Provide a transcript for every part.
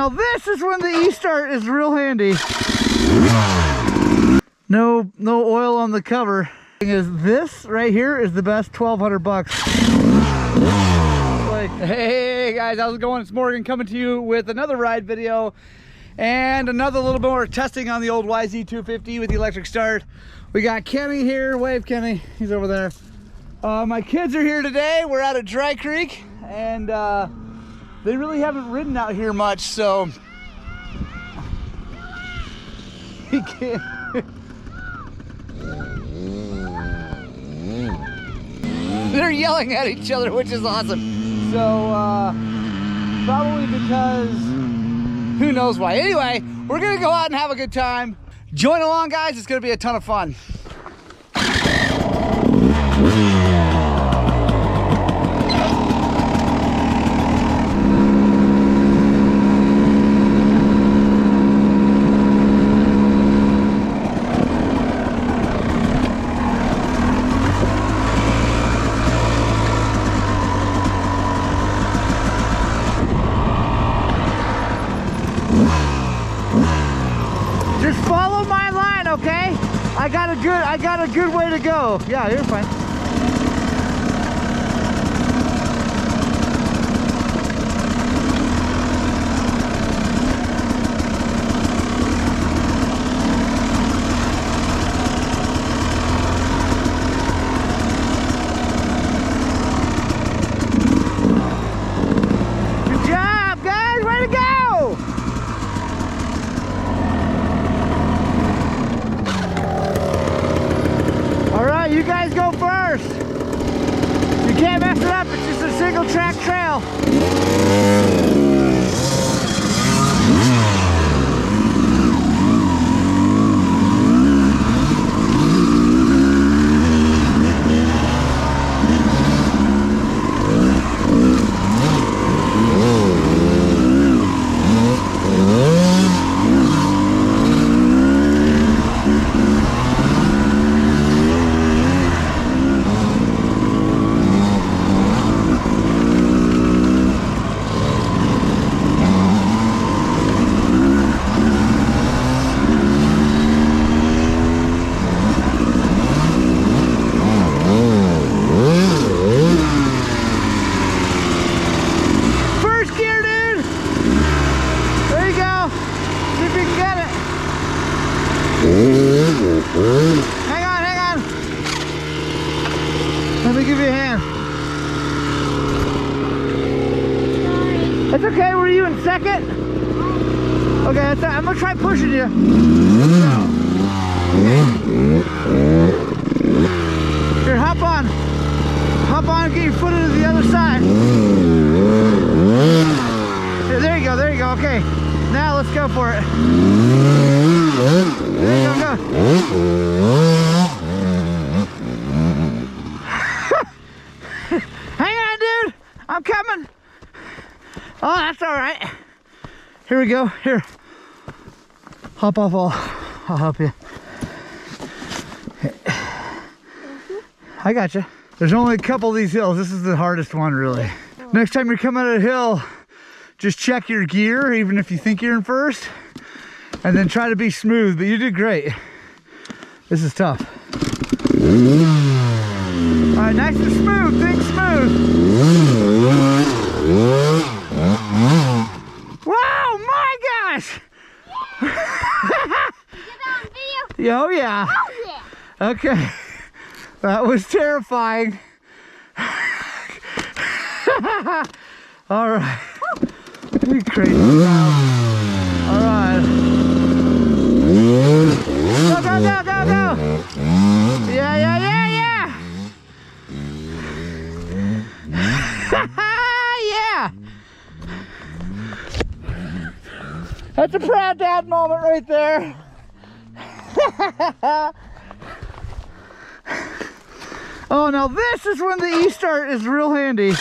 now this is when the E-start is real handy. No oil on the cover. This right here is the best, $1,200. Like, hey guys, how's it going? It's Morgan coming to you with another ride video and another little bit more testing on the old YZ250 with the electric start. We got Kenny here. Wave, Kenny. He's over there. My kids are here today. We're out at Dry Creek, and they really haven't ridden out here much, so he can't. They're yelling at each other, which is awesome. So probably because who knows why. Anyway, we're gonna go out and have a good time. Join along, guys. It's gonna be a ton of fun. Just follow my line, okay? I got a good way to go. Yeah, you're fine. Good job, guys. Way to go! You guys go first. You can't mess it up. It's just a single track trail. Hang on. Let me give you a hand. That's okay. Were you in second? Okay, that's I'm gonna try pushing you. Here, hop on. Hop on and get your foot into the other side. Here, there you go. Okay. Now let's go for it. There you go. Hang on, dude. I'm coming. Oh, that's all right. Here we go. Here. Hop off all. I'll help you. I got you. There's only a couple of these hills. This is the hardest one, really. Next time you're coming at a hill, just check your gear, even if you think you're in first, and then try to be smooth. But you did great. This is tough. All right, nice and smooth. Think smooth. Wow, my gosh! Oh yeah. Okay. That was terrifying. All right. You crazy. All right. Go. Yeah. Yeah. That's a proud dad moment right there. Oh, now this is when the E-start is real handy.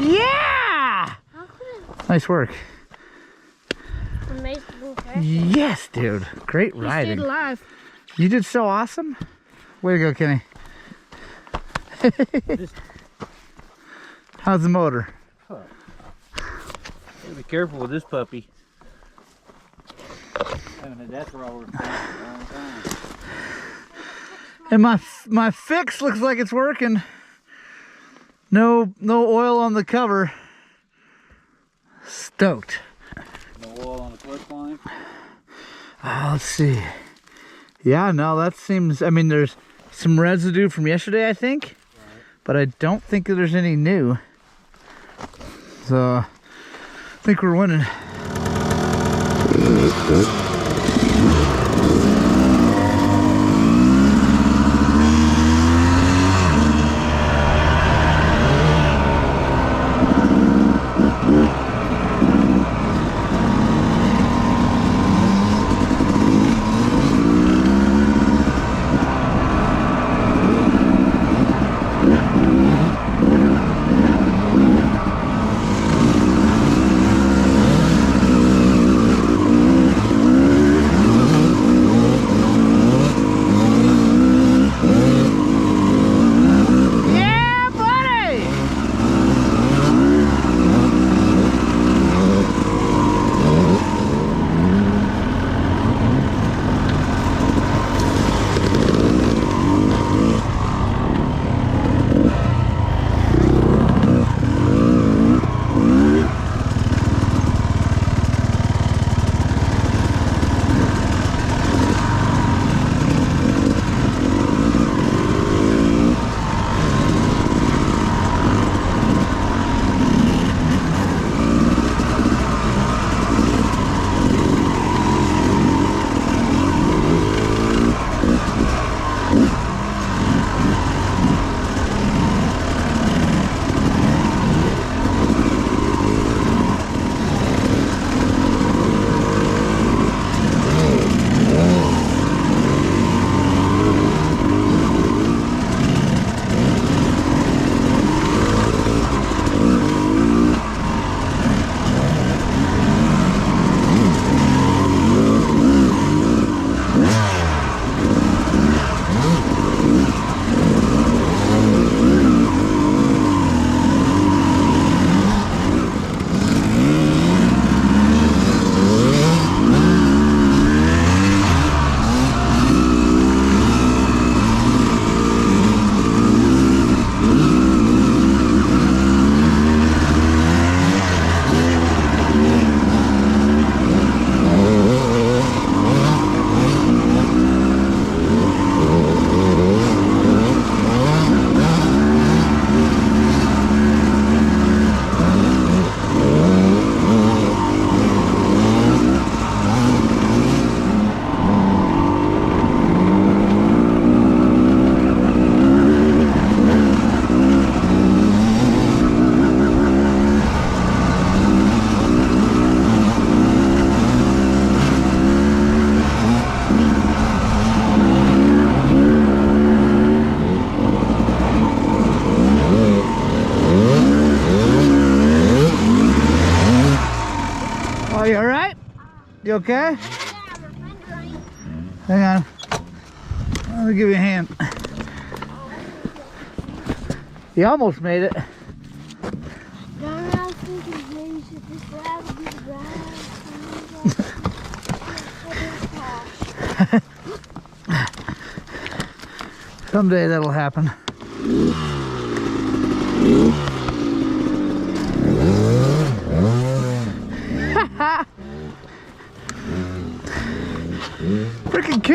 Yeah! Nice work. Yes, dude. Great riding. Stayed alive. You did so awesome. Way to go, Kenny. How's the motor? Gotta be careful with this puppy. Haven't had that thrower for a long time. And my fix looks like it's working. No oil on the cover. Stoked. No oil on the clutch line. Let's see. Yeah, no, that seems, I mean, there's some residue from yesterday, I think. Right. But I don't think that there's any new. So, I think we're winning. You okay? Hang on. Let me give you a hand. You almost made it. Someday that'll happen.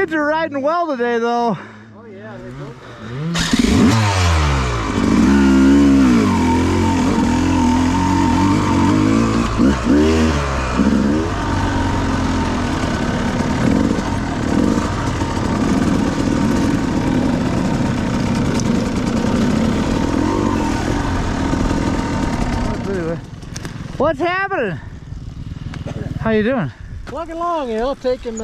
kids are riding well today, though. Oh yeah, they both What's happening? How you doing? plugging along, you know, taking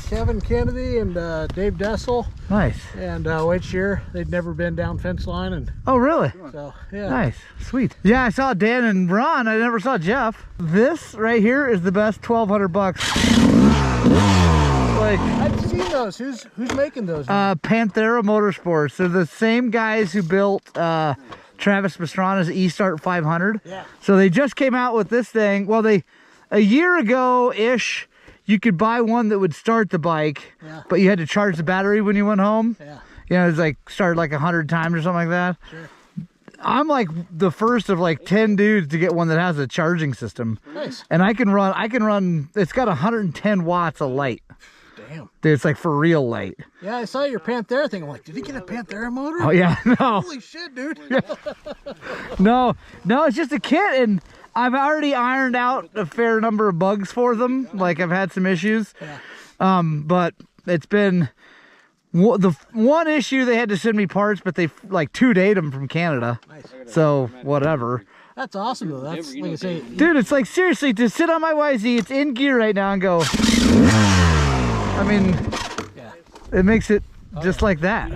Kevin Kennedy and Dave Dessel. Nice. And Wade Shear. They'd never been down fence line, and Oh, really? so yeah. Nice. Sweet. Yeah, I saw Dan and Ron. I never saw Jeff. This right here is the best. $1,200. Like, I've seen those. Who's making those? Panthera Motorsports. They're the same guys who built Travis Pastrana's E-Start 500. Yeah. So they just came out with this thing. Well, a year ago-ish, you could buy one that would start the bike, Yeah. but you had to charge the battery when you went home. Yeah. You know, it was like started like 100 times or something like that. Sure. I'm like the first of like 10 dudes to get one that has a charging system. Nice. And I can run, it's got 110 watts of light. Damn. Dude, it's like for real light. Yeah, I saw your Panthera thing. I'm like, did he get a Panthera motor? Oh yeah, no. Holy shit, dude. No, it's just a kit, and I've already ironed out a fair number of bugs for them. Like I've had some issues, Yeah. but it's been the one issue. They had to send me parts, but they like 2-dayed them from Canada. Nice. So whatever, That's awesome though. That's like I say. dude. It's like seriously to sit on my YZ. It's in gear right now and go. I mean, Yeah. it makes it just like that.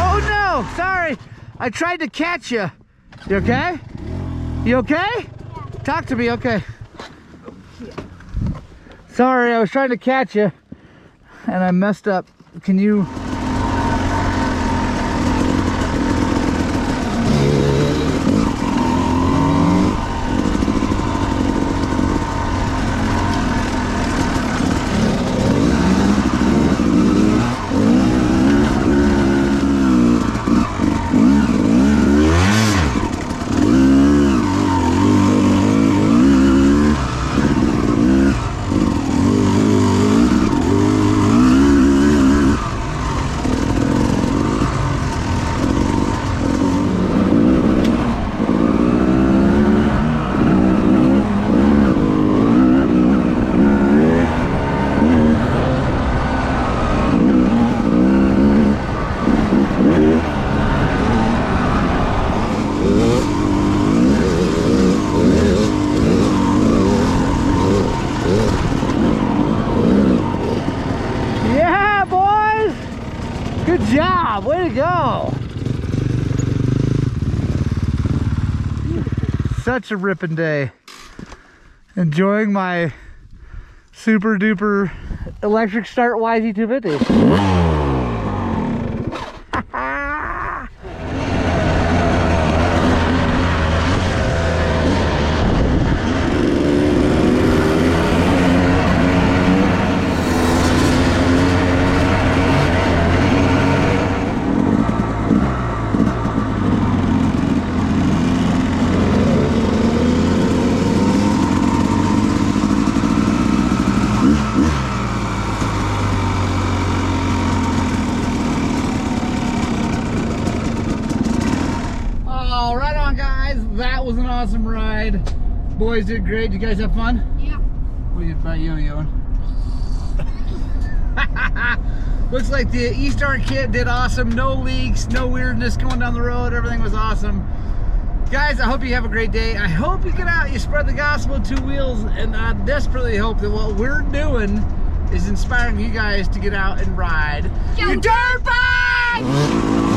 Oh no, sorry. I tried to catch you. You okay? You okay? Talk to me, okay. Sorry, I was trying to catch you and I messed up. Can you? Yeah, boys! Good job, way to go! Such a ripping day. Enjoying my super duper electric start YZ250. Oh, right on, guys. That was an awesome ride. Boys did great. You guys have fun? Yeah. What about you, Yoan? Looks like the E-Star kit did awesome. No leaks, no weirdness going down the road. Everything was awesome. Guys, I hope you have a great day. I hope you get out, you spread the gospel of 2 wheels, and I desperately hope that what we're doing is inspiring you guys to get out and ride your dirt bike!